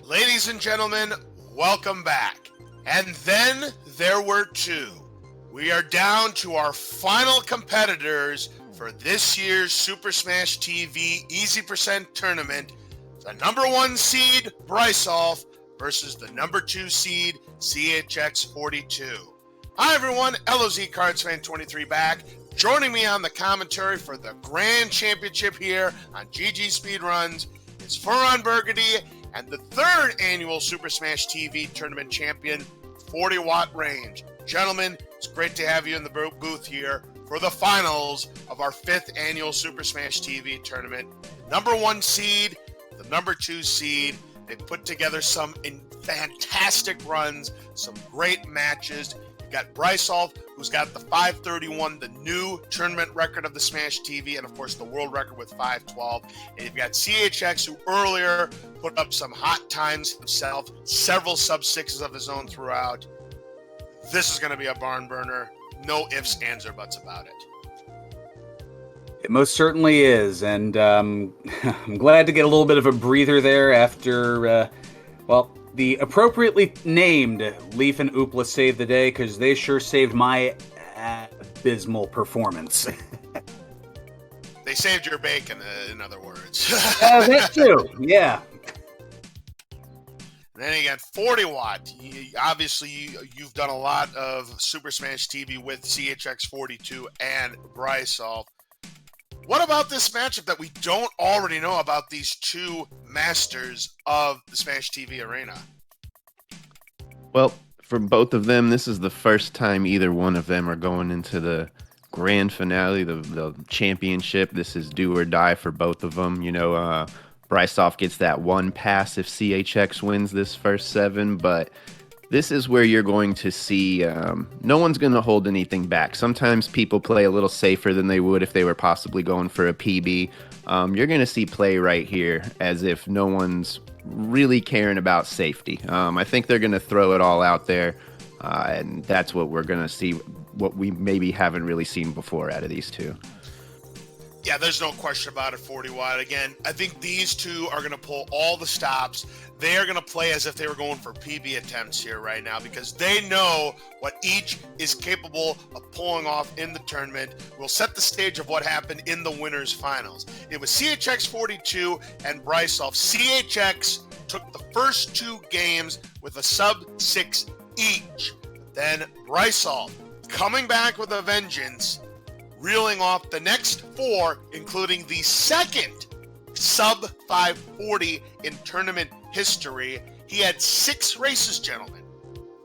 Ladies and gentlemen, welcome back. And then there were two. We are down to our final competitors for this year's Super Smash TV Easy Percent Tournament. The number one seed, Brisulph, versus the number two seed, CHX42. Hi everyone, LOZ Cards Fan 23 back. Joining me on the commentary for the Grand Championship here on GG Speedruns is Furon Burgundy and the third annual Super Smash TV tournament champion, 40 Watt Range. Gentlemen, it's great to have you in the booth here for the finals of our fifth annual Super Smash TV tournament. Number one seed, the number two seed. They put together some fantastic runs, some great matches. You got Brisulph, who's got the 531, the new tournament record of the Smash TV, and of course the world record with 512. And you've got CHX, who earlier put up some hot times himself, several sub-sixes of his own throughout. This is going to be a barn burner. No ifs, ands, or buts about it. It most certainly is, and I'm glad to get a little bit of a breather there after, the appropriately named Leaf and Oopla saved the day, because they sure saved my abysmal performance. They saved your bacon, in other words. That too, yeah. And then you got 40 Watt. You've done a lot of Super Smash TV with CHX42 and Brisulph. What about this matchup that we don't already know about these two masters of the Smash TV arena? Well, for both of them, this is the first time either one of them are going into the grand finale, the championship. This is do or die for both of them. Brisulph gets that one pass if CHX wins this first seven, but this is where you're going to see no one's going to hold anything back. Sometimes people play a little safer than they would if they were possibly going for a PB. You're going to see play right here as if no one's really caring about safety. I think they're going to throw it all out there, and that's what we're going to see, what we maybe haven't really seen before out of these two. Yeah, there's no question about it, 40 Watt. Again, I think these two are going to pull all the stops. They are going to play as if they were going for PB attempts here right now because they know what each is capable of pulling off in the tournament. We'll set the stage of what happened in the winners finals. It was CHX42 and Brisulph. CHX took the first two games with a sub-6 each. Then Brisulph, coming back with a vengeance, reeling off the next four, including the second sub 540 in tournament history. He had 6 races, gentlemen.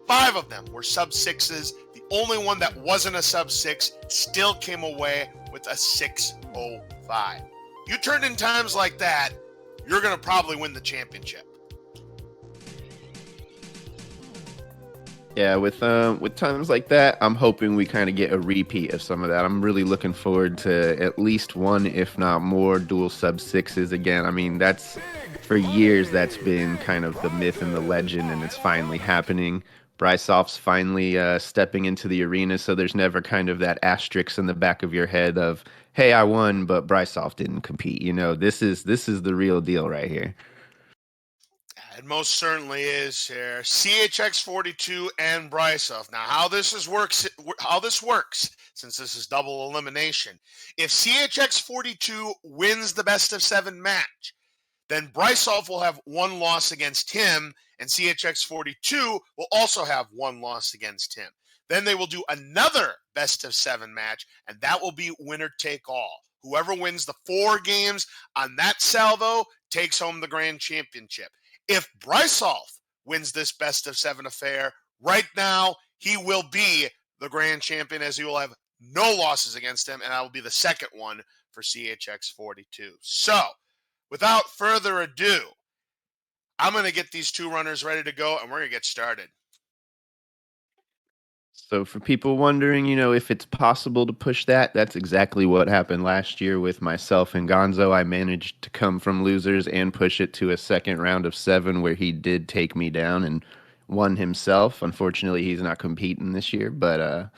5 of them were sub 6s. The only one that wasn't a sub 6 still came away with a 605. You turn in times like that, you're going to probably win the championship. Yeah, with times like that, I'm hoping we kind of get a repeat of some of that. I'm really looking forward to at least one, if not more, dual sub-6s again. I mean, for years, that's been kind of the myth and the legend, and it's finally happening. Brisulph's finally stepping into the arena, so there's never kind of that asterisk in the back of your head of, hey, I won, but Brisulph didn't compete. This is the real deal right here. It most certainly is here. CHX42 and Brisulph. Now, how this works, since this is double elimination, if CHX42 wins the best of 7 match, then Brisulph will have 1 loss against him, and CHX42 will also have 1 loss against him. Then they will do another best of 7 match, and that will be winner take all. Whoever wins the 4 games on that salvo takes home the grand championship. If Brisulph wins this best of 7 affair, right now he will be the grand champion, as he will have no losses against him, and that will be the second one for CHX42. So, without further ado, I'm going to get these two runners ready to go, and we're going to get started. So for people wondering, if it's possible to push that, that's exactly what happened last year with myself and Gonzo. I managed to come from losers and push it to a second round of 7 where he did take me down and won himself. Unfortunately, he's not competing this year, but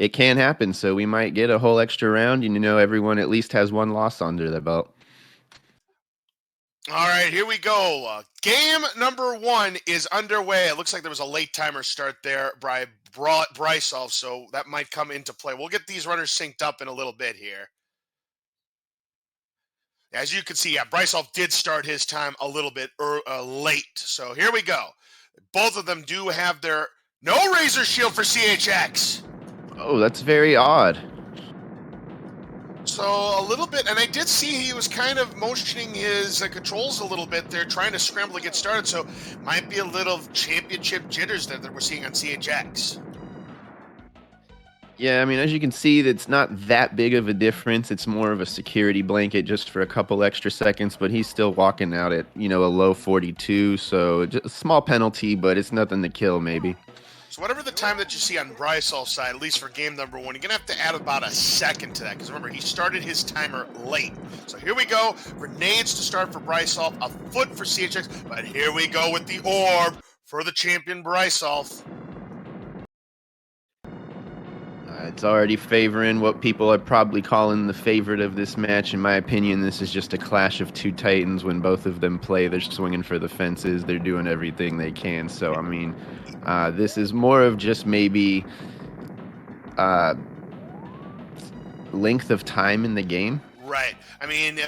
it can happen. So we might get a whole extra round, and everyone at least has 1 loss under their belt. All right, here we go. Game number 1 is underway. It looks like there was a late timer start there by Brisulph, so that might come into play. We'll get these runners synced up in a little bit here. As you can see, yeah, Brisulph did start his time a little bit late. So here we go. Both of them do have their no razor shield for CHX. Oh, that's very odd. So a little bit, and I did see he was kind of motioning his controls a little bit there, trying to scramble to get started. So might be a little championship jitters there that we're seeing on CHX. Yeah, I mean, as you can see, it's not that big of a difference. It's more of a security blanket just for a couple extra seconds, but he's still walking out at, a low 42. So just a small penalty, but it's nothing to kill, maybe. So whatever the time that you see on Brisulph's side, at least for game number 1, you're going to have to add about a second to that. Because remember, he started his timer late. So here we go. Grenades to start for Brisulph. A foot for CHX. But here we go with the orb for the champion Brisulph. It's already favoring what people are probably calling the favorite of this match. In my opinion, this is just a clash of two titans. When both of them play, they're swinging for the fences. They're doing everything they can. So, I mean, this is more of just maybe length of time in the game. Right. I mean,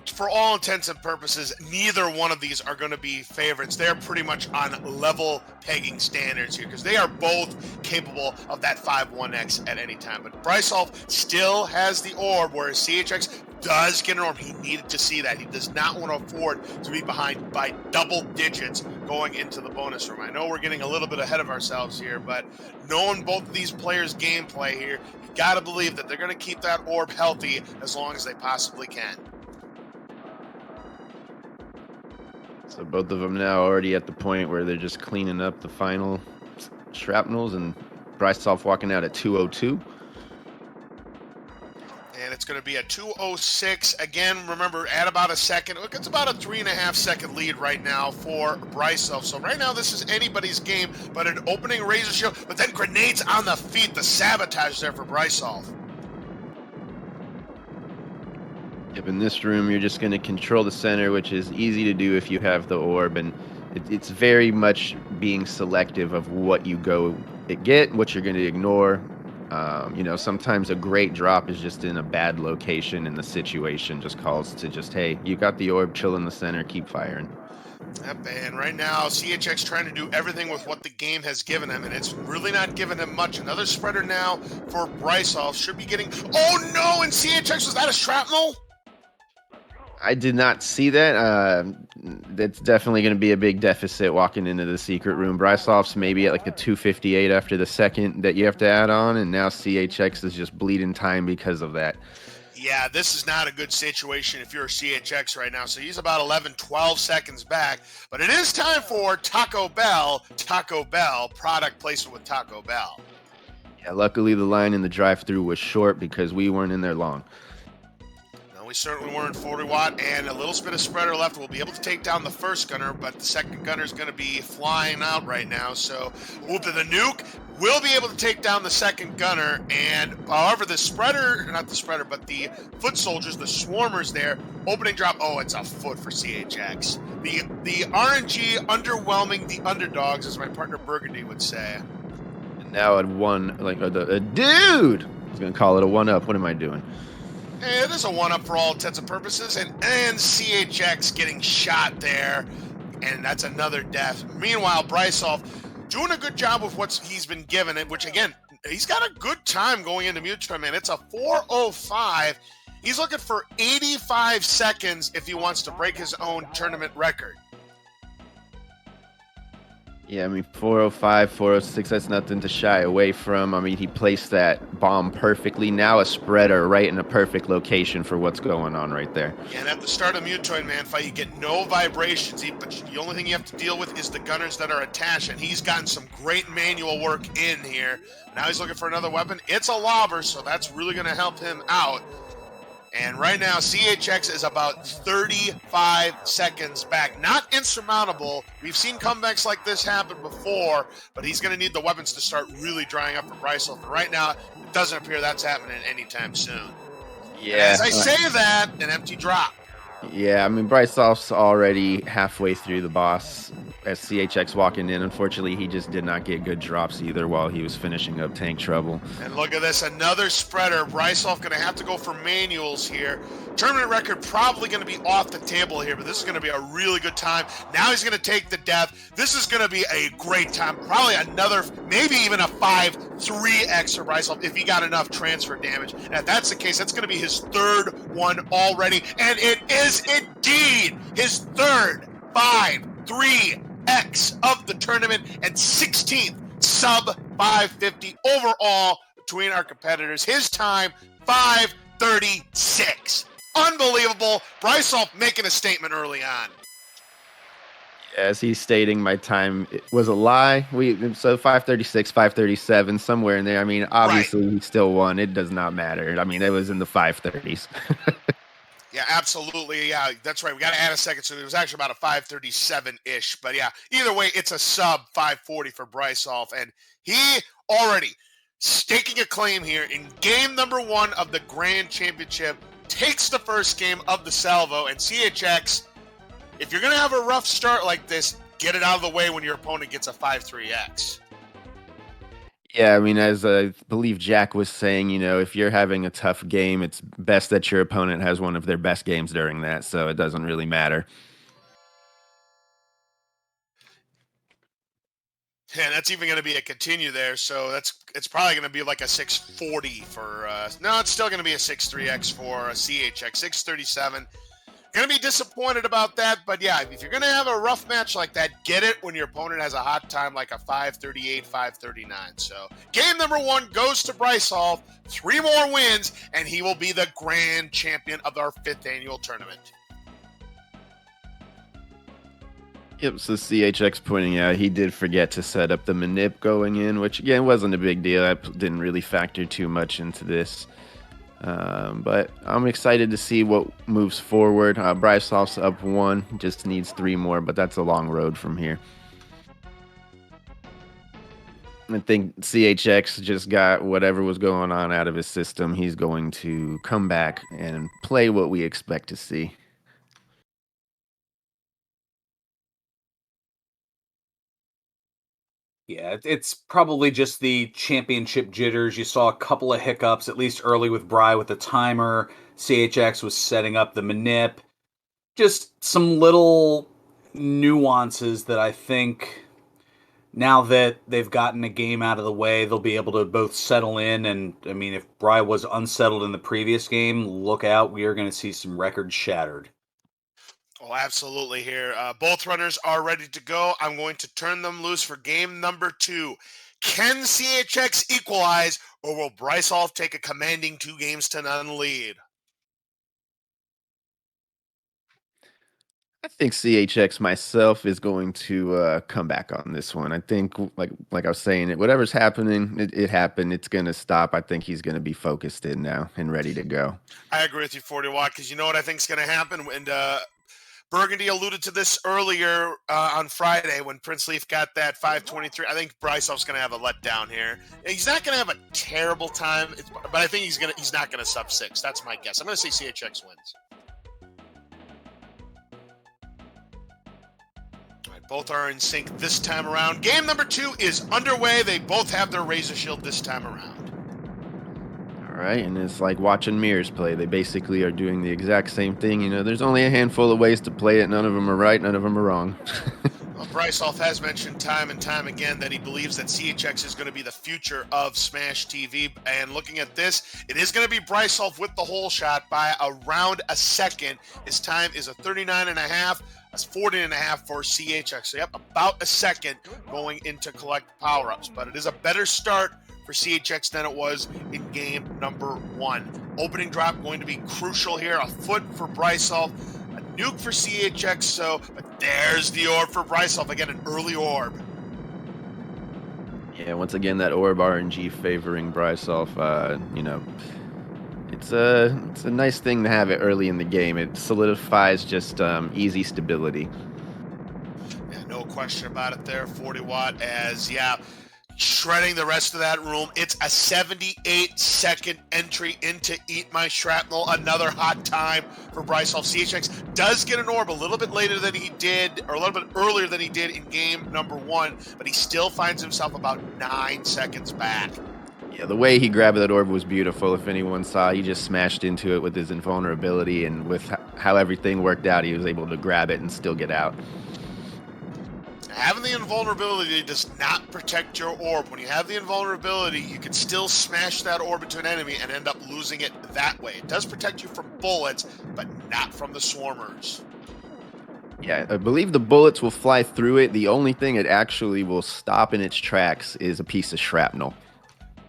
for all intents and purposes, neither one of these are going to be favorites. They're pretty much on level pegging standards here because they are both capable of that 5-1X at any time. But Brisulph still has the orb, whereas CHX does get an orb. He needed to see that. He does not want to afford to be behind by double digits going into the bonus room. I know we're getting a little bit ahead of ourselves here, but knowing both of these players' gameplay here, you got to believe that they're going to keep that orb healthy as long as they possibly can. So both of them now already at the point where they're just cleaning up the final shrapnels, and Brisulph walking out at 2:02. And it's going to be a 2:06. Again, remember, add about a second. Look, it's about a 3.5 second lead right now for Brisulph. So right now, this is anybody's game, but an opening razor shield, but then grenades on the feet, the sabotage there for Brisulph. Yep, in this room, you're just going to control the center, which is easy to do if you have the orb, and it's very much being selective of what you go get, what you're going to ignore. Sometimes a great drop is just in a bad location, and the situation just calls to just, hey, you got the orb, chill in the center, keep firing. Yep, and right now, CHX trying to do everything with what the game has given him, and it's really not giving him much. Another spreader now for Brisulph. Should be getting... Oh, no! And CHX, was that a shrapnel? I did not see that. That's definitely going to be a big deficit walking into the secret room. Brisulph's maybe at like a 258 after the second that you have to add on, and now CHX is just bleeding time because of that. Yeah, this is not a good situation if you're a CHX right now. So he's about 11, 12 seconds back. But it is time for Taco Bell. Taco Bell, product placement with Taco Bell. Yeah, luckily the line in the drive-thru was short because we weren't in there long. We certainly weren't 40 watt, and a little bit of spreader left. We'll be able to take down the first gunner, but the second gunner is going to be flying out right now. So, whoop to the nuke. Will be able to take down the second gunner, and however, the foot soldiers, the swarmers there, opening drop. Oh, it's a foot for CHX. The RNG underwhelming the underdogs, as my partner Burgundy would say. And now at one, like a dude. I was going to call it a one-up. What am I doing? It is a one-up for all intents and purposes, and CHX getting shot there, and that's another death. Meanwhile, Brisulph doing a good job with what he's been given, which, again, he's got a good time going into Mutual, man. It's a 4:05. He's looking for 85 seconds if he wants to break his own tournament record. Yeah, I mean, 4:05, 4:06, that's nothing to shy away from. I mean, he placed that bomb perfectly. Now a spreader right in a perfect location for what's going on right there. Yeah, and at the start of Mutoid Man fight, you get no vibrations, but the only thing you have to deal with is the gunners that are attached, and he's gotten some great manual work in here. Now he's looking for another weapon. It's a lobber, so that's really going to help him out. And right now, CHX is about 35 seconds back. Not insurmountable. We've seen comebacks like this happen before, but he's going to need the weapons to start really drying up for Brisulph. And right now, it doesn't appear that's happening anytime soon. Yeah. And as I say that, an empty drop. Yeah, I mean, Brisulph's already halfway through the boss as CHX walking in. Unfortunately, he just did not get good drops either while he was finishing up Tank Trouble. And look at this, another spreader. Brisulph going to have to go for manuals here. Tournament record probably going to be off the table here, but this is going to be a really good time. Now he's going to take the death. This is going to be a great time. Probably another, maybe even a 5-3x for Brisulph if he got enough transfer damage. And if that's the case, that's going to be his third one already. And it is indeed his third 5-3x of the tournament and 16th sub 550 overall between our competitors. His time, 5:36. Unbelievable. Brisulph making a statement early on. As he's stating, my time was a lie. So 536, 537, somewhere in there. I mean, obviously he still won. It does not matter. I mean, it was in the 530s. Yeah, absolutely. Yeah, that's right. We got to add a second, so it was actually about a 537-ish. But yeah, either way, it's a sub 540 for Brisulph, and he already staking a claim here in game number 1 of the Grand Championship. Takes the first game of the salvo, and CHX, if you're going to have a rough start like this, get it out of the way when your opponent gets a 5-3x. Yeah, I mean, as I believe Jack was saying, if you're having a tough game, it's best that your opponent has one of their best games during that, so it doesn't really matter. Yeah, that's even going to be a continue there, so it's probably going to be like a 640 for no, it's still going to be a 6-3x for a CHX 637. Going to be disappointed about that, but yeah, if you're going to have a rough match like that, get it when your opponent has a hot time like a 538, 539. So game number 1 goes to Brisulph. 3 more wins, and he will be the grand champion of our 5th annual tournament. Yep, so CHX pointing out he did forget to set up the manip going in, which again wasn't a big deal. I didn't really factor too much into this. But I'm excited to see what moves forward. Brisulph's up 1, just needs 3 more, but that's a long road from here. I think CHX just got whatever was going on out of his system. He's going to come back and play what we expect to see. Yeah, it's probably just the championship jitters. You saw a couple of hiccups, at least early with Bry with the timer. CHX was setting up the manip. Just some little nuances that I think now that they've gotten a game out of the way, they'll be able to both settle in. And I mean, if Bry was unsettled in the previous game, look out. We are going to see some records shattered. Oh, absolutely here. Both runners are ready to go. I'm going to turn them loose for game number 2. Can CHX equalize, or will Brisulph take a commanding 2-0 lead? I think CHX myself is going to come back on this one. I think, like I was saying, whatever's happening, it happened. It's going to stop. I think he's going to be focused in now and ready to go. I agree with you, 40 Watt, because you know what I think is going to happen? And Burgundy alluded to this earlier on Friday when Prince Leaf got that 523. I think Brisulph's going to have a letdown here. He's not going to have a terrible time, but I think he's not going to sub 6. That's my guess. I'm going to say CHX wins. All right, both are in sync this time around. Game number 2 is underway. They both have their Razor Shield this time around. All right, and it's like watching mirrors play. They basically are doing the exact same thing. There's only a handful of ways to play it. None of them are right. None of them are wrong. Well, Brisulph has mentioned time and time again that he believes that CHX is going to be the future of Smash TV. And looking at this, it is going to be Brisulph with the hole shot by around a second. His time is a 39.5. That's 40.5 for CHX. So, yep, about a second going into collect power-ups. But it is a better start for CHX than it was in game number 1. Opening drop going to be crucial here. A foot for Brisulph, a nuke for CHX. But there's the orb for Brisulph. Again, an early orb. Yeah, once again, that orb RNG favoring Brisulph. It's a nice thing to have it early in the game. It solidifies just easy stability. Yeah, no question about it there, 40 Watt, as, yeah, shredding the rest of that room. It's a 78-second entry into Eat My Shrapnel. Another hot time for Brisulph. CHX does get an orb a little bit later than he did, or a little bit earlier than he did in game number 1, but he still finds himself about 9 seconds back. Yeah, the way he grabbed that orb was beautiful. If anyone saw, he just smashed into it with his invulnerability, and with how everything worked out, he was able to grab it and still get out. Having the invulnerability does not protect your orb. When you have the invulnerability, you can still smash that orb into an enemy and end up losing it that way. It does protect you from bullets, but not from the swarmers. Yeah, I believe the bullets will fly through it. The only thing it actually will stop in its tracks is a piece of shrapnel.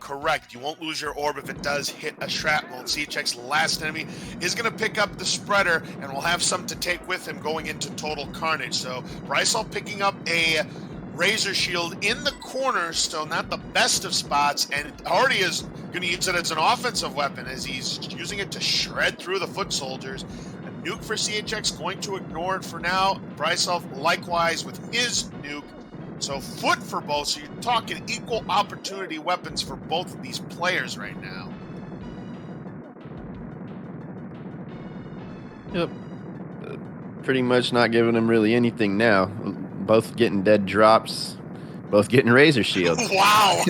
Correct. You won't lose your orb if it does hit a shrapnel. And CHX's last enemy is going to pick up the spreader and will have some to take with him going into total carnage. So Brisulph picking up a razor shield in the corner, so not the best of spots, and already is going to use it as an offensive weapon as he's using it to shred through the foot soldiers. A nuke for CHX, going to ignore it for now. Brisulph likewise with his nuke. So foot for both, so you're talking equal opportunity weapons for both of these players right now. Yep. Pretty much not giving them really anything now. Both getting dead drops, both getting razor shields. Wow.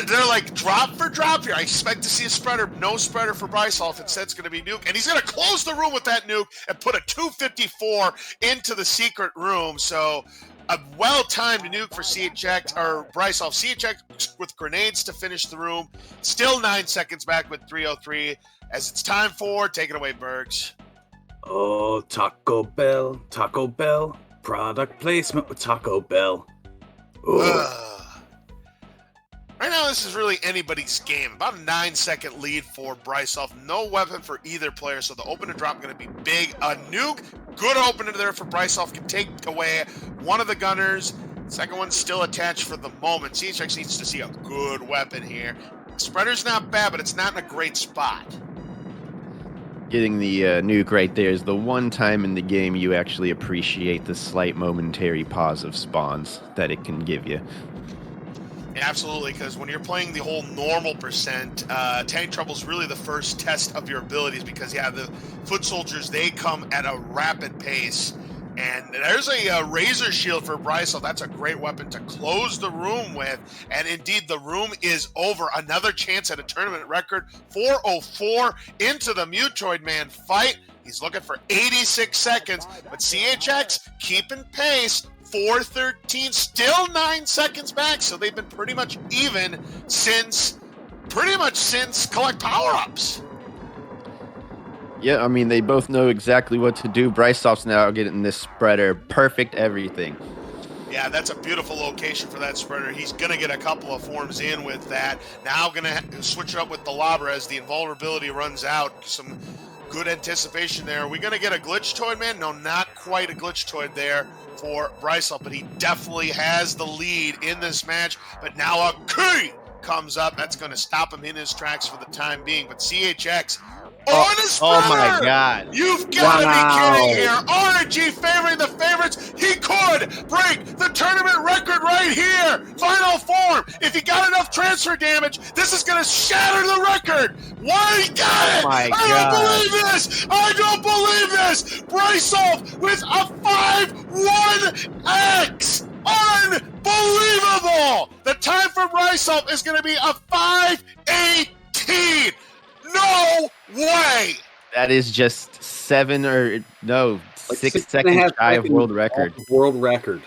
they're like drop for drop here. I expect to see a spreader. No spreader for Brisulph. Instead, it's going to be nuke. And he's going to close the room with that nuke and put a 254 into the secret room. So a well-timed nuke for CHX, or Brisulph. CHX with grenades to finish the room. Still 9 seconds back with 303. As it's time for, take it away, Bergs. Oh, Taco Bell, product placement with Taco Bell. Right now, this is really anybody's game. About a 9-second lead for Brisulph. No weapon for either player, so the open and drop going to be big. A nuke, good opener there for Brisulph. Can take away one of the gunners. Second one's still attached for the moment. CHX needs to see a good weapon here. Spreader's not bad, but it's not in a great spot. Getting the nuke right there is the one time in the game you actually appreciate the slight momentary pause of spawns that it can give you. Absolutely, because when you're playing the whole normal percent, tank trouble is really the first test of your abilities because, yeah, the foot soldiers, they come at a rapid pace. And there's a razor shield for Brisulph. That's a great weapon to close the room with. And indeed, the room is over. Another chance at a tournament record. 4:04 into the Mutoid Man fight. He's looking for 86 seconds. But CHX keeping pace. 4:13, still 9 seconds back. So they've been pretty much even since collect power-ups. Yeah, I mean, they both know exactly what to do. Brisulph's now getting this spreader. Perfect everything. Yeah, that's a beautiful location for that spreader. He's going to get a couple of forms in with that. Now going to switch it up with the Lobber as the invulnerability runs out. Some good anticipation there. Are we going to get a Glitch Toid, man? No, not quite a Glitch Toid there for Brisulph, but he definitely has the lead in this match. But now a key comes up. That's going to stop him in his tracks for the time being. But CHX on a spreader! Oh my God. You've got to be kidding here. RNG favoring the favorites. He could break the tournament record right here. Final form. If he got enough transfer damage, this is going to shatter the record. Why he got it? Oh my I God. don't believe this. I don't believe this. Brisulph with a 5-1X. Unbelievable. The time for Brisulph is going to be a 5-18. No way! That is just 6 seconds shy of world record. World record.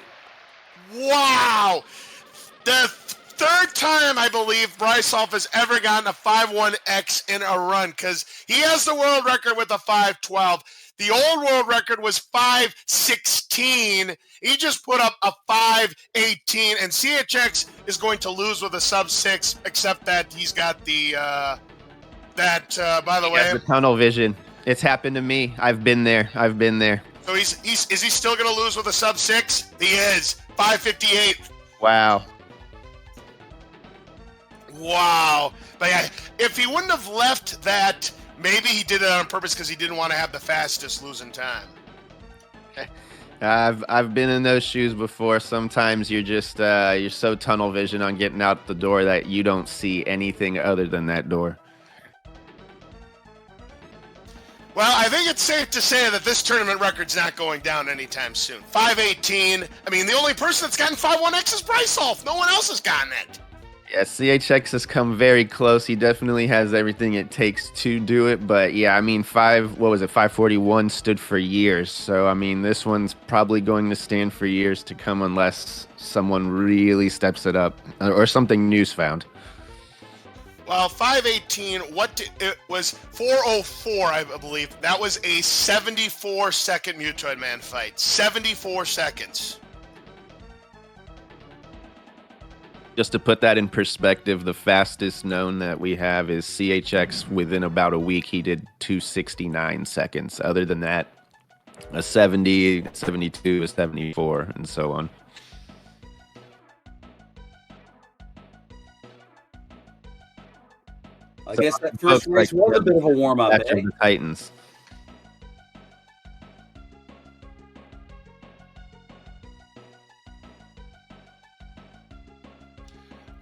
Wow! The third time, I believe, Brisulph has ever gotten a 5-1X in a run, because he has the world record with a 5-12. The old world record was 5-16. He just put up a 5-18, and CHX is going to lose with a sub-6, except that he's got the... by the way, the tunnel vision. It's happened to me. I've been there. So is he still going to lose with a sub-6? He is. 5:58. Wow. But yeah, if he wouldn't have left that, maybe he did it on purpose because he didn't want to have the fastest losing time. I've been in those shoes before. Sometimes you're so tunnel vision on getting out the door that you don't see anything other than that door. Well, I think it's safe to say that this tournament record's not going down anytime soon. 518. I mean, the only person that's gotten 5-1X is Brisulph. No one else has gotten it. Yeah, CHX has come very close. He definitely has everything it takes to do it. But yeah, I mean, 541 stood for years. So I mean, this one's probably going to stand for years to come unless someone really steps it up or something new's found. Well, 518, it was 404, I believe. That was a 74-second Mutoid Man fight. 74 seconds. Just to put that in perspective, the fastest known that we have is CHX. Within about a week, he did 269 seconds. Other than that, a 70, 72, a 74, and so on. I guess that first race was a bit of a warm-up. After the Titans.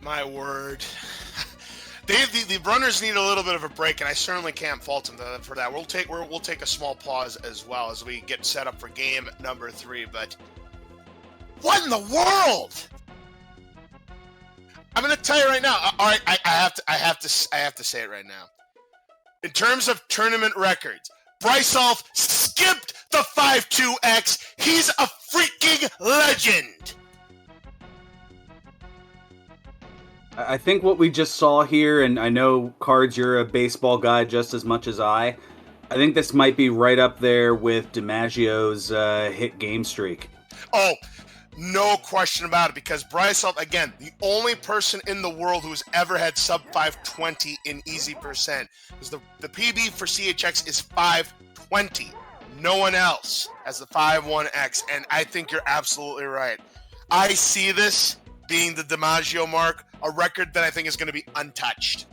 My word. The runners need a little bit of a break, and I certainly can't fault them for that. We'll take a small pause as well as we get set up for game number 3. But what in the world? I'm going to tell you right now. All right, I have to say it right now. In terms of tournament records, Brisulph skipped the 5-2X. He's a freaking legend. I think what we just saw here, and I know, Cards, you're a baseball guy just as much as I think this might be right up there with DiMaggio's hit game streak. Oh, no question about it, because Brisulph, again, the only person in the world who's ever had sub 520 in easy percent. Because the PB for CHX is 520. No one else has the 5-1X, and I think you're absolutely right. I see this being the DiMaggio mark, a record that I think is going to be untouched.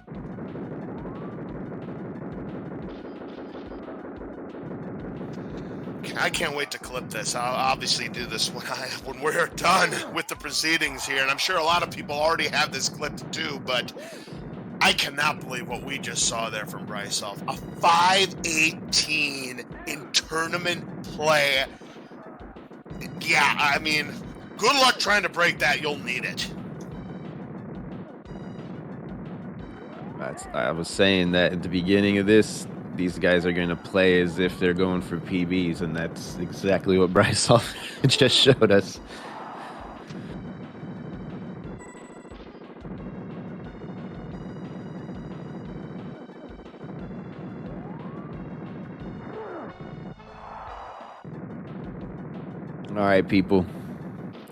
I can't wait to clip this. I'll obviously do this when we're done with the proceedings here, and I'm sure a lot of people already have this clipped too, but I cannot believe what we just saw there from Brisulph. A 518 in tournament play. Yeah, I mean, good luck trying to break that. You'll need it. I was saying that at the beginning of this, these guys are going to play as if they're going for PBs, and that's exactly what Brisulph just showed us. All right, people.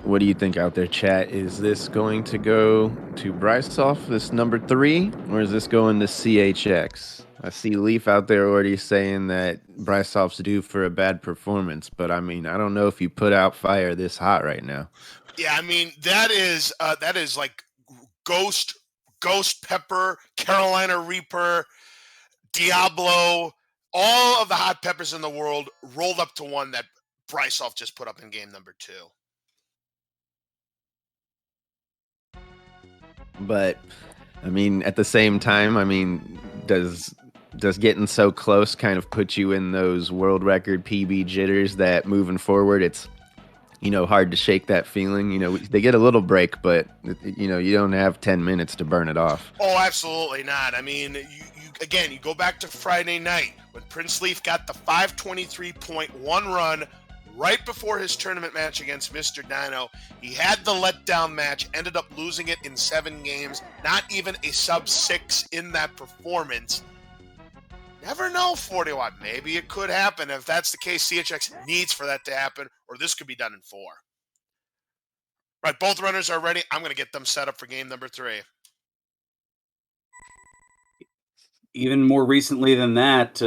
What do you think out there, chat? Is this going to go to Brisulph, this number 3, or is this going to CHX? I see Leaf out there already saying that Brisulph's due for a bad performance, but I mean, I don't know if you put out fire this hot right now. Yeah, I mean, that is like Ghost Pepper, Carolina Reaper, Diablo, all of the hot peppers in the world rolled up to one that Brisulph just put up in game number 2. But I mean, at the same time, I mean, does getting so close kind of put you in those world record PB jitters that moving forward, it's, you know, hard to shake that feeling? You know, they get a little break, but, you know, you don't have 10 minutes to burn it off. Oh, absolutely not. I mean, you go back to Friday night when Prince Leaf got the 523.1 run right before his tournament match against Mr. Dino. He had the letdown match, ended up losing it in 7 games, not even a sub 6 in that performance. Never know, 40 watt. Maybe it could happen. If that's the case, CHX needs for that to happen, or this could be done in 4. Right, both runners are ready. I'm going to get them set up for game number 3. Even more recently than that,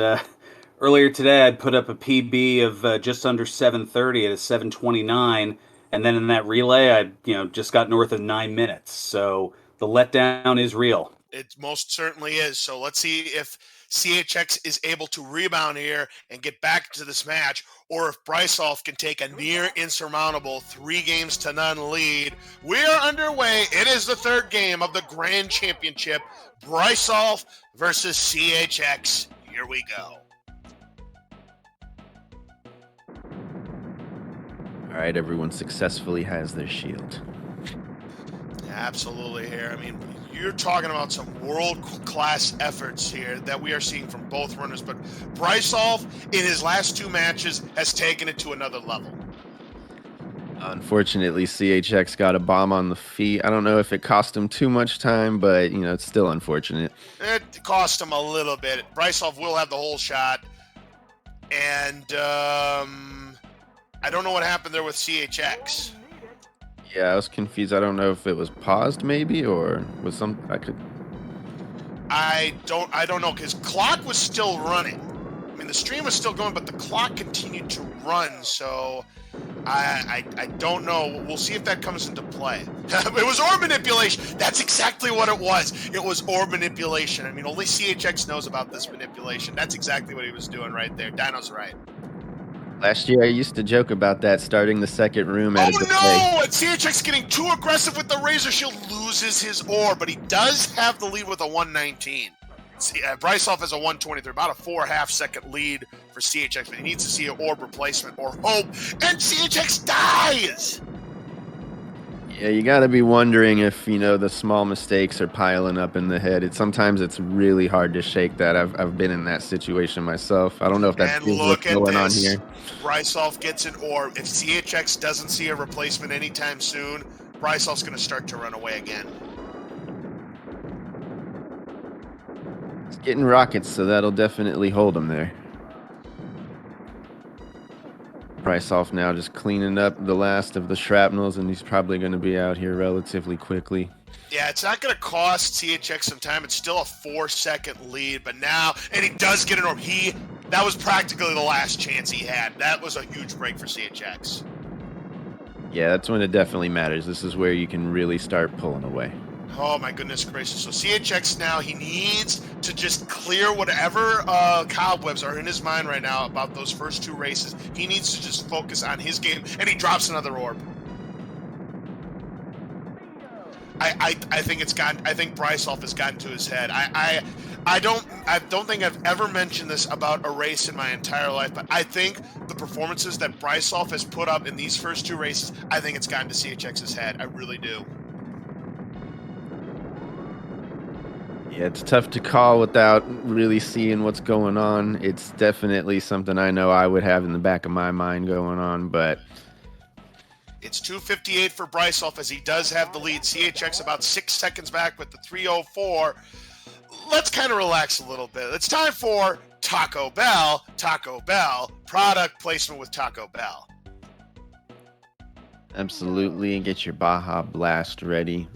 earlier today, I put up a PB of just under 730 at a 729, and then in that relay, I just got north of 9 minutes. So the letdown is real. It most certainly is. So let's see if CHX is able to rebound here and get back to this match, or if Brisulph can take a near insurmountable 3-0 lead. We are underway. It is the third game of the Grand Championship. Brisulph versus CHX. Here we go. All right, everyone successfully has their shield. Absolutely here. I mean, you're talking about some world-class efforts here that we are seeing from both runners, but Brisulph, in his last 2 matches, has taken it to another level. Unfortunately, CHX got a bomb on the feet. I don't know if it cost him too much time, but, it's still unfortunate. It cost him a little bit. Brisulph will have the whole shot, and I don't know what happened there with CHX. Yeah, I was confused. I don't know if it was paused maybe or was I don't know, because clock was still running. I mean, the stream was still going, but the clock continued to run, so I don't know. We'll see if that comes into play. It was orb manipulation. That's exactly what it was. It was orb manipulation. I mean, only CHX knows about this manipulation. That's exactly what he was doing right there. Dino's right. Last year I used to joke about that, starting the second room at a delay. Oh no! And CHX getting too aggressive with the Razor Shield, loses his orb, but he does have the lead with a 119. Brisulph has a 123, about a 4.5 second lead for CHX, but he needs to see an orb replacement or hope, and CHX dies! Yeah, you got to be wondering if, the small mistakes are piling up in the head. Sometimes it's really hard to shake that. I've been in that situation myself. I don't know if that's what's going on here. Brisulph gets an orb. If CHX doesn't see a replacement anytime soon, Brisulph's going to start to run away again. It's getting rockets, so that'll definitely hold him there. Brisulph now just cleaning up the last of the shrapnels, and he's probably going to be out here relatively quickly. Yeah, it's not going to cost CHX some time. It's still a 4-second lead, but now, and he does get an orb. That was practically the last chance he had. That was a huge break for CHX. Yeah, that's when it definitely matters. This is where you can really start pulling away. Oh my goodness gracious. So CHX now, he needs to just clear whatever cobwebs are in his mind right now about those first 2 races. He needs to just focus on his game, and he drops another orb. I think I think Brisulph has gotten to his head. I don't think I've ever mentioned this about a race in my entire life, but I think the performances that Brisulph has put up in these first 2 races, I think it's gotten to CHX's head. I really do. Yeah, it's tough to call without really seeing what's going on. It's definitely something I know I would have in the back of my mind going on, but it's 2:58 for Brisulph as he does have the lead. CHX about 6 seconds back with the 3:04. Let's kind of relax a little bit. It's time for Taco Bell. Taco Bell. Product placement with Taco Bell. Absolutely. Get your Baja Blast ready.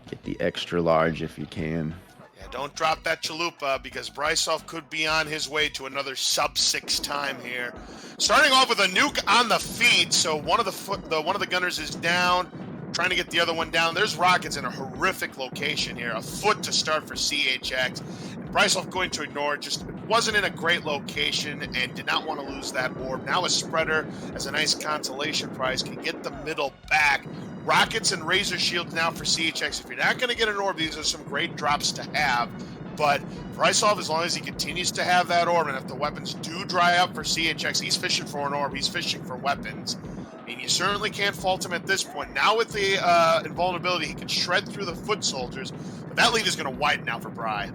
Get the extra large if you can. Yeah, don't drop that chalupa because Brisulph could be on his way to another sub-6 time here. Starting off with a nuke on the feet, so one of the gunners is down, trying to get the other one down. There's rockets in a horrific location here. A foot to start for CHX. And Brisulph going to ignore it, just wasn't in a great location and did not want to lose that orb. Now a spreader as a nice consolation prize can get the middle back. Rockets and Razor Shields now for CHX. If you're not going to get an orb, these are some great drops to have. But Brisulph, as long as he continues to have that orb, and if the weapons do dry up for CHX, he's fishing for an orb. He's fishing for weapons. And you certainly can't fault him at this point. Now with the invulnerability, he can shred through the foot soldiers. But that lead is going to widen now for Bry.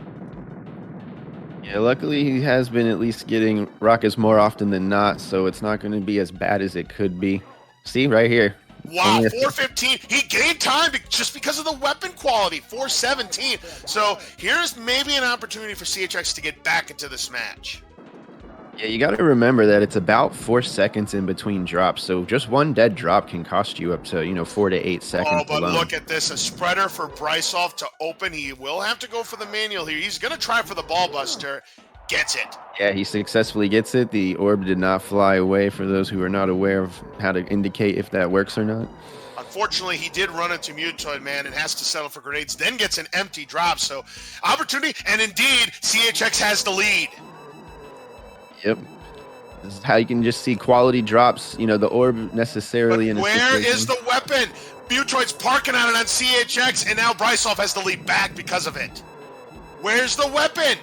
Yeah, luckily he has been at least getting rockets more often than not, so it's not going to be as bad as it could be. See, right here. Wow, 415. He gained time just because of the weapon quality. 417. So here's maybe an opportunity for CHX to get back into this match. Yeah, you got to remember that it's about 4 seconds in between drops. So just one dead drop can cost you up to, 4 to 8 seconds. Oh, but alone. Look at this. A spreader for Brisulph to open. He will have to go for the manual here. He's going to try for the ball buster. gets it. Yeah, he successfully gets it. The orb did not fly away, for those who are not aware of how to indicate if that works or not. Unfortunately, he did run into Mutoid Man and has to settle for grenades, then gets an empty drop. So, opportunity, and indeed, CHX has the lead. Yep. This is how you can just see quality drops. You know, the orb necessarily But in a where situation. is the weapon? Mutoid's parking on it on CHX, and now Brisulph has the lead back because of it. Where's the weapon?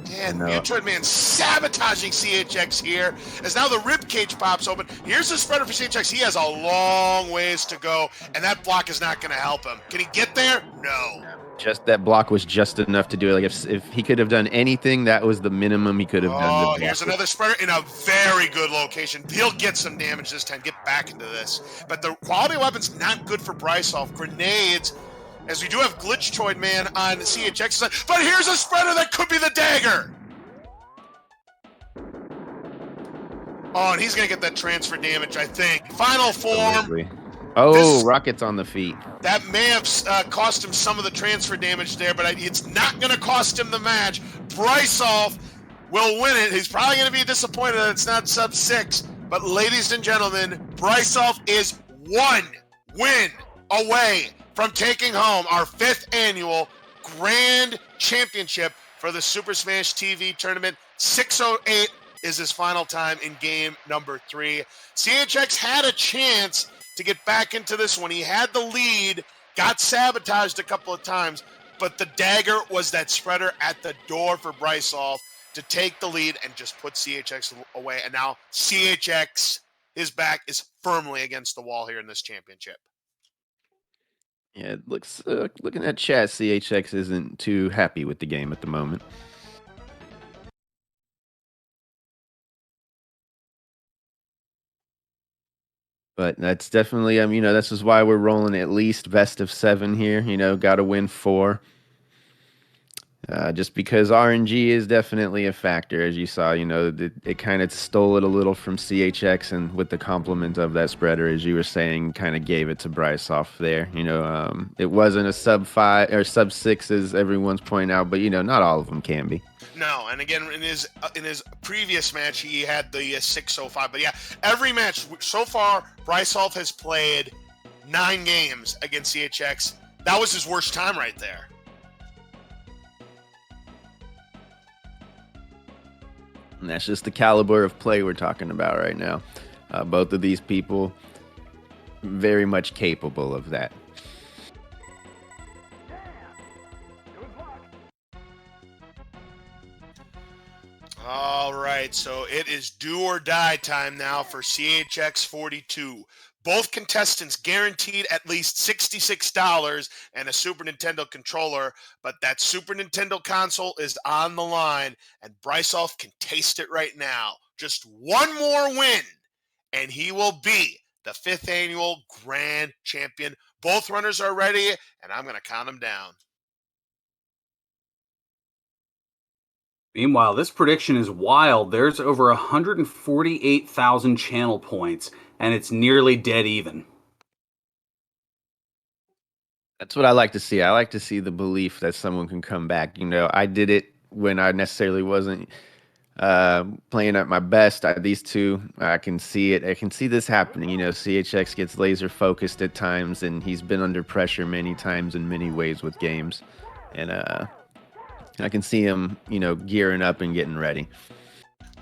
Man, Mutoid Man sabotaging CHX here, as now the ribcage pops open. Here's the spreader for CHX. He has a long ways to go, and that block is not going to help him. Can he get there? No. Just that block was just enough to do it. Like if he could have done anything, that was the minimum he could have done. Oh, here's another spreader in a very good location. He'll get some damage this time, get back into this. But the quality weapon's not good for Brisulph. Grenades, as we do have Glitchoid Man on CHX side, but here's a spreader that could be the dagger. Oh, and he's going to get that transfer damage, I think. Final form. Oh, Rocket's on the feet. That may have cost him some of the transfer damage there, but it's not going to cost him the match. Brisulph will win it. He's probably going to be disappointed that it's not sub 6. But ladies and gentlemen, Brisulph is 1 win away from taking home our 5th annual Grand Championship for the Super Smash TV tournament. 608 is his final time in game number 3. CHX had a chance to get back into this one. He had the lead, got sabotaged a couple of times, but the dagger was that spreader at the door for Brisulph to take the lead and just put CHX away. And now CHX, his back is firmly against the wall here in this championship. Yeah, it looks looking at chat, CHX isn't too happy with the game at the moment. But that's definitely, you know, this is why we're rolling at least best of 7 here. You know, got to win 4. Just because RNG is definitely a factor, as you saw. You know, it kind of stole it a little from CHX, and with the compliment of that spreader, as you were saying, kind of gave it to Brisulph there. You know, it wasn't a sub 5 or sub 6 as everyone's pointing out, but you know, not all of them can be. No, and again, in his previous match, he had the 605. But yeah, every match so far, Brisulph has played 9 games against CHX. That was his worst time right there. And that's just the caliber of play we're talking about right now. Both of these people very much capable of that. All right, so it is do or die time now for CHX42. Both contestants guaranteed at least $66 and a Super Nintendo controller, but that Super Nintendo console is on the line, and Brisulph can taste it right now. Just one more win, and he will be the 5th annual Grand Champion. Both runners are ready, and I'm going to count them down. Meanwhile, this prediction is wild. There's over 148,000 channel points, and it's nearly dead even. That's what I like to see. I like to see the belief that someone can come back. You know, I did it when I necessarily wasn't playing at my best. These two, I can see it. I can see this happening. You know, CHX gets laser focused at times, and he's been under pressure many times in many ways with games. And I can see him, you know, gearing up and getting ready.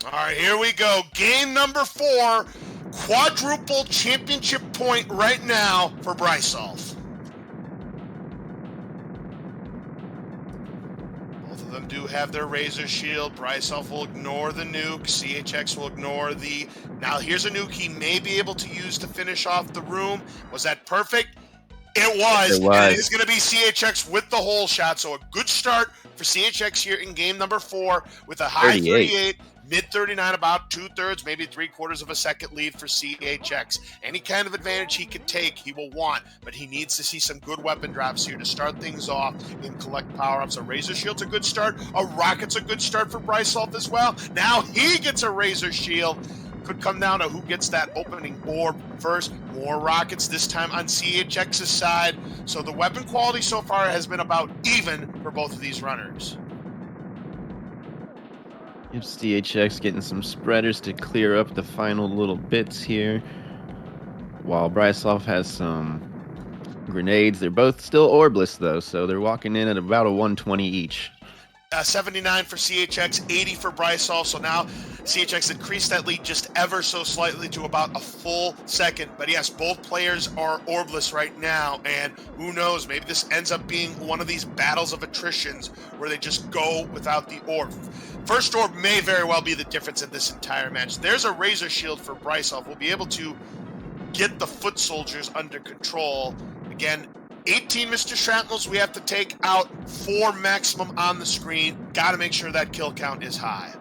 All right, here we go. Game number 4, quadruple championship point right now for Brisulph. Both of them do have their Razor Shield. Brisulph will ignore the nuke. CHX will ignore the... Now, here's a nuke he may be able to use to finish off the room. Was that perfect? It was. And it is going to be CHX with the hole shot. So a good start for CHX here in game number 4 with a high 38, mid 39, about 2/3, maybe 3/4 of a second lead for CHX. Any kind of advantage he could take, he will want, but he needs to see some good weapon drops here to start things off and collect power-ups. A Razor Shield's a good start. A Rocket's a good start for Brisulph as well. Now he gets a Razor Shield. could come down to who gets that opening orb first. More rockets this time on CHX's side. So the weapon quality so far has been about even for both of these runners. If CHX getting some spreaders to clear up the final little bits here, while Brisulph has some grenades. They're both still orbless though, so they're walking in at about a 120 each. 79 for CHX, 80 for Brisulph. So now CHX increased that lead just ever so slightly to about a full second. But yes, both players are orbless right now, and who knows, maybe this ends up being one of these battles of attritions where they just go without the orb. First orb may very well be the difference in this entire match. There's a razor shield for Brisulph. We'll be able to get the foot soldiers under control. Again, 18 Mr. Shrapnels we have to take out, 4 maximum on the screen. Got to make sure that kill count is high.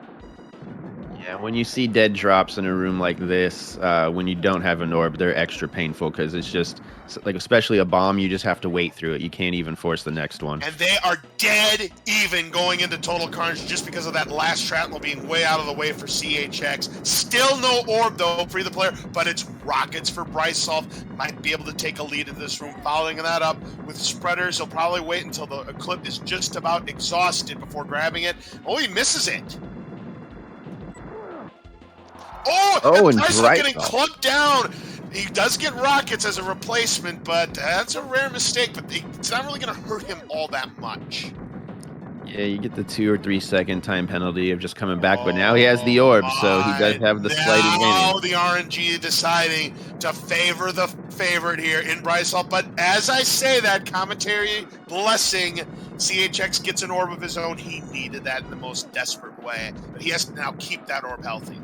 Yeah, when you see dead drops in a room like this, when you don't have an orb, they're extra painful because it's just, like, especially a bomb, you just have to wait through it. You can't even force the next one. And they are dead even going into total carnage just because of that last shrapnel being way out of the way for CHX. Still no orb, though, for either player, but it's rockets for Brisulph. Might be able to take a lead in this room. Following that up with spreaders, he'll probably wait until the clip is just about exhausted before grabbing it. Oh, he misses it. Oh, and Brisulph getting clumped down. He does get rockets as a replacement, but that's a rare mistake, but it's not really going to hurt him all that much. Yeah, you get the 2 or 3 second time penalty of just coming back, but now he has the orb, so he does have the slight advantage. Now the RNG deciding to favor the favorite here in Brisulph, but as I say that, commentary blessing, CHX gets an orb of his own. He needed that in the most desperate way, but he has to now keep that orb healthy.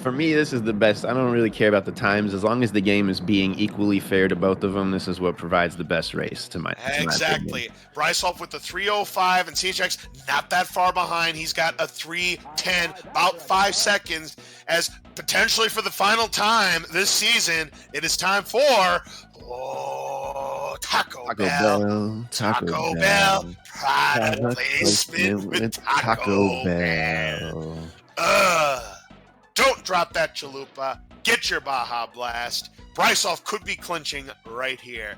For me, this is the best. I don't really care about the times. As long as the game is being equally fair to both of them, this is what provides the best race to my Exactly. Brisulph with the 3:05 and CHX not that far behind. He's got a 3:10, about 5 seconds, as potentially for the final time this season, it is time for Taco Bell. Taco Bell. Product placement with Taco Bell. Don't drop that chalupa. Get your Baja Blast. Brisulph could be clinching right here.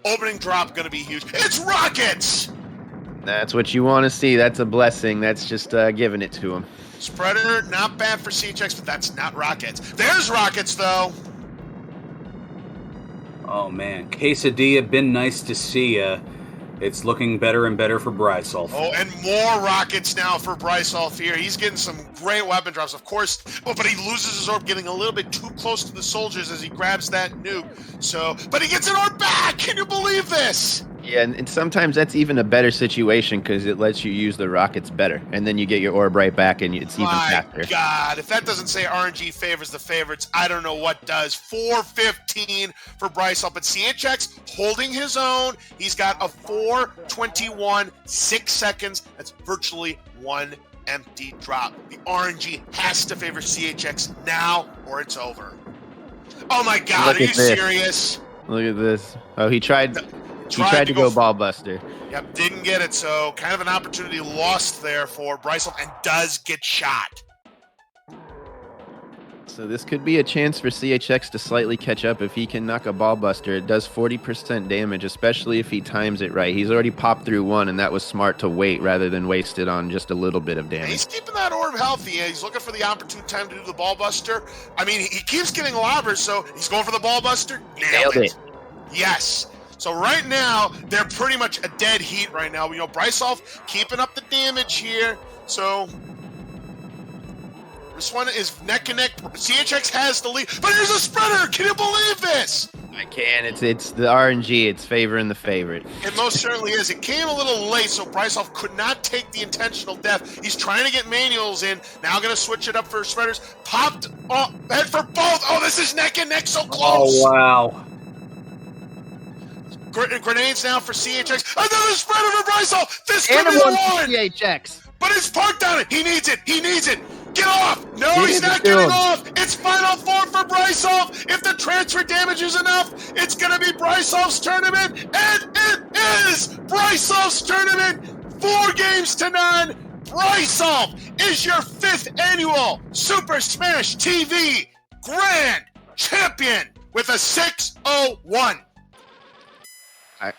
Opening drop going to be huge. It's rockets! That's what you want to see. That's a blessing. That's just giving it to him. Spreader, not bad for CHX, but that's not rockets. There's rockets, though. Oh, man. Quesadilla, been nice to see. It's looking better and better for Brisulph. Oh, and more rockets now for Brisulph here. He's getting some great weapon drops, of course. Oh, but he loses his orb, getting a little bit too close to the soldiers as he grabs that nuke. So, but he gets an orb back! Can you believe this? Yeah, and sometimes that's even a better situation because it lets you use the rockets better. And then you get your orb right back and it's even faster. My God, if that doesn't say RNG favors the favorites, I don't know what does. 4:15 for Brisulph, but CHX holding his own. He's got a 4:21, 6 seconds. That's virtually one empty drop. The RNG has to favor CHX now or it's over. Oh my God, are you serious? Look at this. Oh, he tried to go ball buster. Yep, didn't get it, so kind of an opportunity lost there for Brisulph, and does get shot. So this could be a chance for CHX to slightly catch up if he can knock a ball buster. It does 40% damage, especially if he times it right. He's already popped through one, and that was smart to wait rather than waste it on just a little bit of damage. He's keeping that orb healthy. He's looking for the opportune time to do the ball buster. I mean, he keeps getting lobbers, so he's going for the ball buster. Nailed it. Yes. So right now, they're pretty much a dead heat right now. You know, Brisulph keeping up the damage here. So this one is neck and neck. CHX has the lead, but here's a spreader. Can you believe this? I can. It's the RNG. It's favoring the favorite. It most certainly is. It came a little late, so Brisulph could not take the intentional death. He's trying to get manuals in. Now going to switch it up for spreaders. Popped head for both. Oh, this is neck and neck, so close. Oh, wow. Grenades now for CHX. Another spreader for Brisulph. This could be the one. CHX. But it's parked on it. He needs it. He needs it. Get off. No, he's not getting off. It's final four for Brisulph. If the transfer damage is enough, it's going to be Brisulph's tournament. And it is Brisulph's tournament. 4 games to none. Brisulph is your 5th annual Super Smash TV Grand Champion with a 601.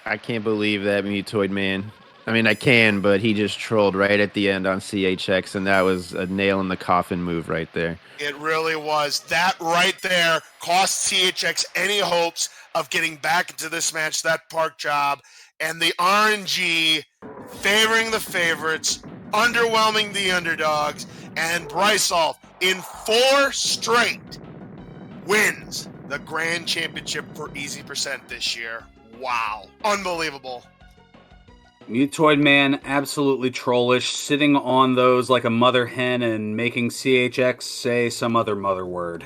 I can't believe that Mutoid man. I mean, I can, but he just trolled right at the end on CHX, and that was a nail in the coffin move right there. It really was. That right there cost CHX any hopes of getting back into this match, that park job, and the RNG favoring the favorites, underwhelming the underdogs, and Brisulph in 4 straight wins the Grand Championship for Easy Percent this year. Wow. Unbelievable. Mutoid Man, absolutely trollish, sitting on those like a mother hen and making CHX say some other mother word.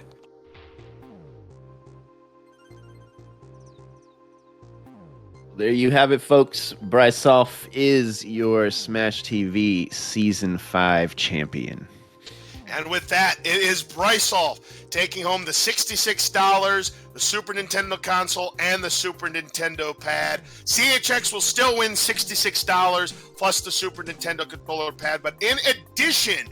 There you have it, folks. Brisulph is your Smash TV Season 5 champion. And with that, it is Brisulph taking home the $66, the Super Nintendo console, and the Super Nintendo pad. CHX will still win $66 plus the Super Nintendo controller pad. But in addition,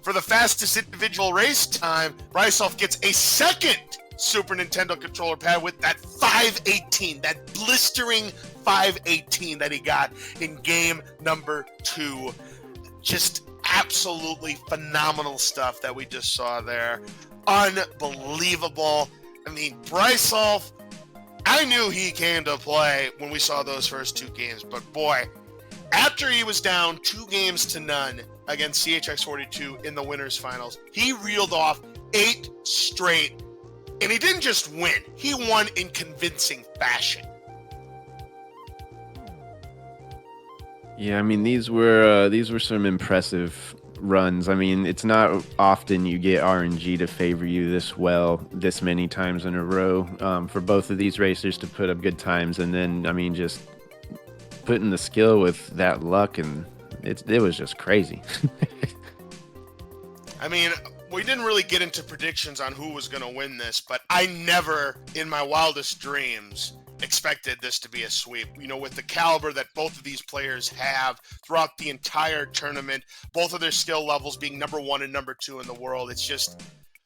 for the fastest individual race time, Brisulph gets a second Super Nintendo controller pad with that 518, that blistering 518 that he got in game number 2. Just absolutely phenomenal stuff that we just saw there. Unbelievable. I mean, Brisulph, I knew he came to play when we saw those first 2 games, but boy, after he was down 2-0 against CHX42 in the winners finals, he reeled off 8 straight, and he didn't just win, he won in convincing fashion. Yeah, I mean, these were some impressive runs. I mean, it's not often you get RNG to favor you this well, this many times in a row. For both of these racers to put up good times, and then, I mean, just putting the skill with that luck, and it was just crazy. I mean, we didn't really get into predictions on who was going to win this, but I never, in my wildest dreams, expected this to be a sweep. You know, with the caliber that both of these players have throughout the entire tournament, both of their skill levels being number 1 and number 2 in the world, it's just,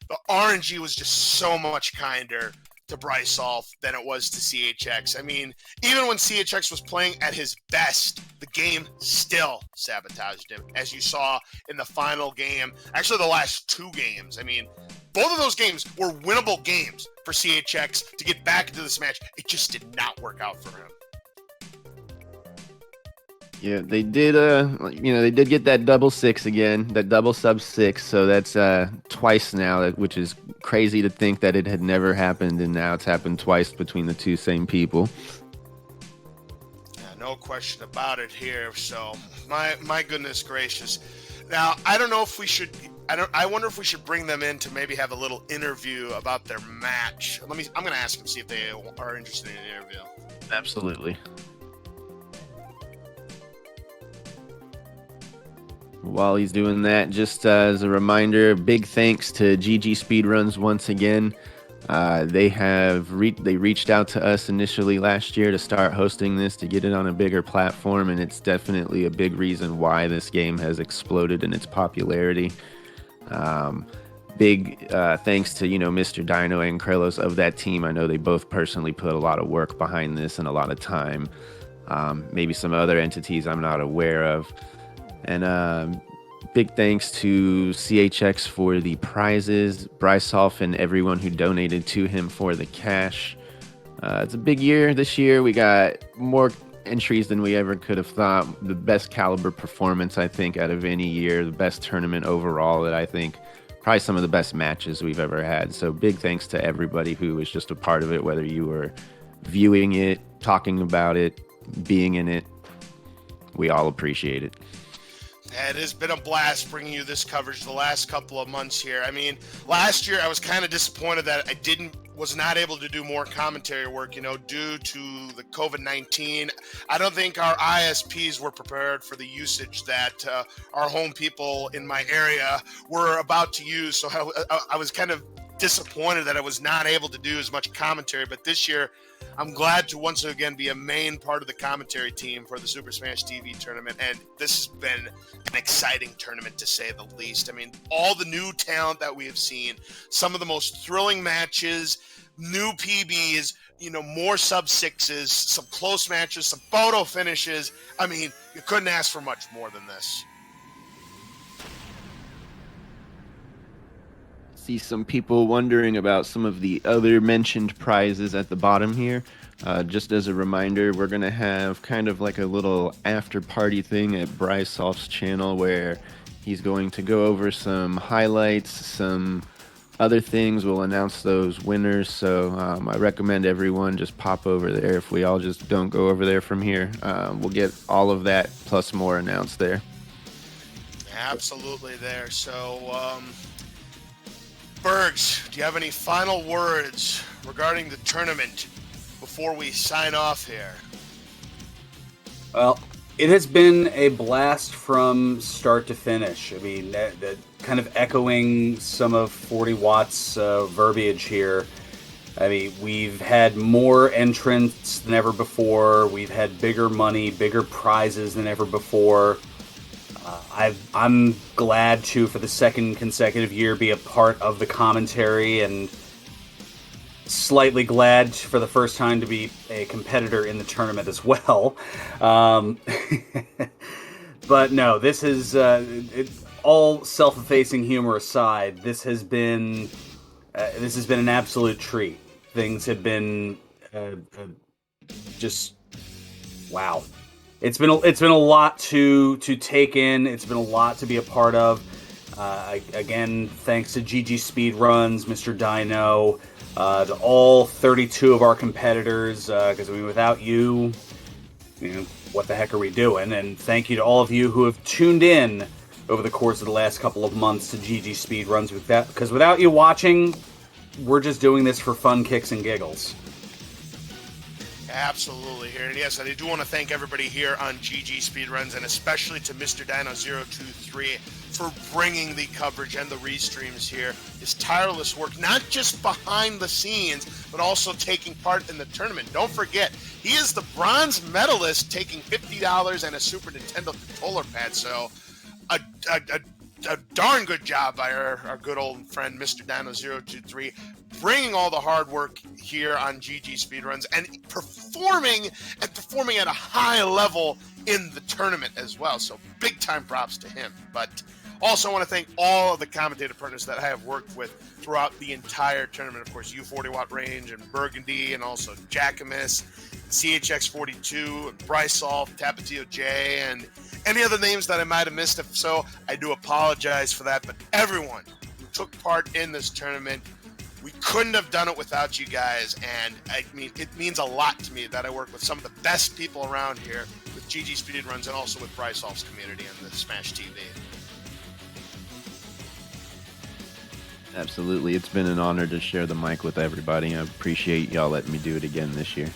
the RNG was just so much kinder to Brisulph than it was to CHX. I mean, even when CHX was playing at his best, the game still sabotaged him, as you saw in the final game. Actually, the last 2 games. I mean, both of those games were winnable games for CHX to get back into this match. It just did not work out for him. Yeah, they did. They did get that double 6 again, that double sub 6. So that's twice now, which is crazy to think that it had never happened, and now it's happened twice between the 2 same people. Yeah, no question about it here. So, my goodness gracious. Now, I don't know if we should. I wonder if we should bring them in to maybe have a little interview about their match. I'm going to ask them, see if they are interested in an interview. Absolutely. While he's doing that, just as a reminder, big thanks to GG Speedruns once again. They reached out to us initially last year to start hosting this, to get it on a bigger platform, and it's definitely a big reason why this game has exploded in its popularity. Big thanks to Mr. Dino and Krelos of that team. I know they both personally put a lot of work behind this and a lot of time. Maybe some other entities I'm not aware of. And big thanks to CHX for the prizes, Brisulph and everyone who donated to him for the cash. It's a big year this year. We got more entries than we ever could have thought. The best caliber performance, I think, out of any year. The best tournament overall that I think. Probably some of the best matches we've ever had. So big thanks to everybody who was just a part of it, whether you were viewing it, talking about it, being in it. We all appreciate it. It has been a blast bringing you this coverage the last couple of months here. I mean, last year I was kind of disappointed that I was not able to do more commentary work, due to the COVID-19. I don't think our ISPs were prepared for the usage that our home people in my area were about to use. So I was kind of disappointed that I was not able to do as much commentary, but this year I'm glad to once again be a main part of the commentary team for the Super Smash TV tournament, and this has been an exciting tournament to say the least. I mean, all the new talent that we have seen, some of the most thrilling matches, new PBs, more sub-6s, some close matches, some photo finishes. I mean, you couldn't ask for much more than this. See some people wondering about some of the other mentioned prizes at the bottom here. Just as a reminder, we're going to have kind of like a little after party thing at Brisulph's channel where he's going to go over some highlights, some other things. We'll announce those winners. So I recommend everyone just pop over there. If we all just don't go over there from here, we'll get all of that plus more announced there. Absolutely there. So, Bergs, do you have any final words regarding the tournament before we sign off here? Well, it has been a blast from start to finish. I mean, that kind of echoing some of 40 Watts' verbiage here. I mean, we've had more entrants than ever before. We've had bigger money, bigger prizes than ever before. I'm glad to, for the second consecutive year, be a part of the commentary, and slightly glad for the first time to be a competitor in the tournament as well. But no, this is all self-effacing humor aside. This has been an absolute treat. Things have been just wow. It's been a lot to take in. It's been a lot to be a part of. Again, thanks to GG Speedruns, Mr. Dino, to all 32 of our competitors. Because without you, what the heck are we doing? And thank you to all of you who have tuned in over the course of the last couple of months to GG Speedruns. Because without you watching, we're just doing this for fun, kicks, and giggles. Absolutely here. And yes, I do want to thank everybody here on GG Speedruns, and especially to Mr. Dino023 for bringing the coverage and the restreams here. His tireless work, not just behind the scenes, but also taking part in the tournament. Don't forget, he is the bronze medalist, taking $50 and a Super Nintendo controller pad. So a darn good job by our good old friend Mr. Dino023, bringing all the hard work here on GG Speedruns and performing at a high level in the tournament as well. So big time props to him. But also want to thank all of the commentator partners that I have worked with throughout the entire tournament. Of course, U40 Watt Range and Burgundy, and also Jackamus, CHX42, and Brisulph, Tapatio J, and any other names that I might have missed. If so, I do apologize for that. But everyone who took part in this tournament, we couldn't have done it without you guys. And I mean, it means a lot to me that I work with some of the best people around here with GG Speedruns and also with Brisulph's community and the Smash TV. Absolutely. It's been an honor to share the mic with everybody. I appreciate y'all letting me do it again this year.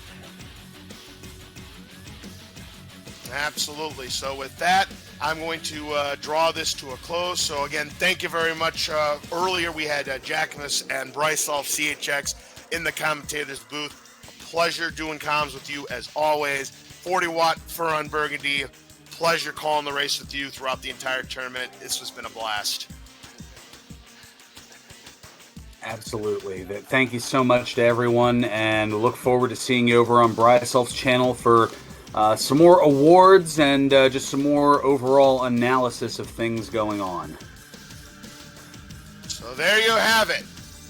Absolutely. So with that, I'm going to draw this to a close. So again, thank you very much. Earlier we had Jackamus and Brisulph CHX in the commentators booth. A pleasure doing comms with you as always. 40 Watt Fur on Burgundy. Pleasure calling the race with you throughout the entire tournament. This has been a blast. Absolutely. Thank you so much to everyone, and look forward to seeing you over on Brisulph's channel for some more awards and just some more overall analysis of things going on. So there you have it.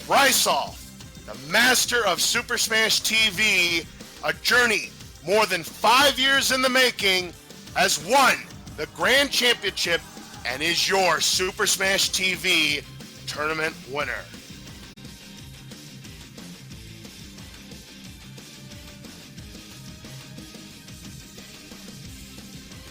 Brisulph, the master of Super Smash TV, a journey more than 5 years in the making, has won the Grand Championship and is your Super Smash TV tournament winner.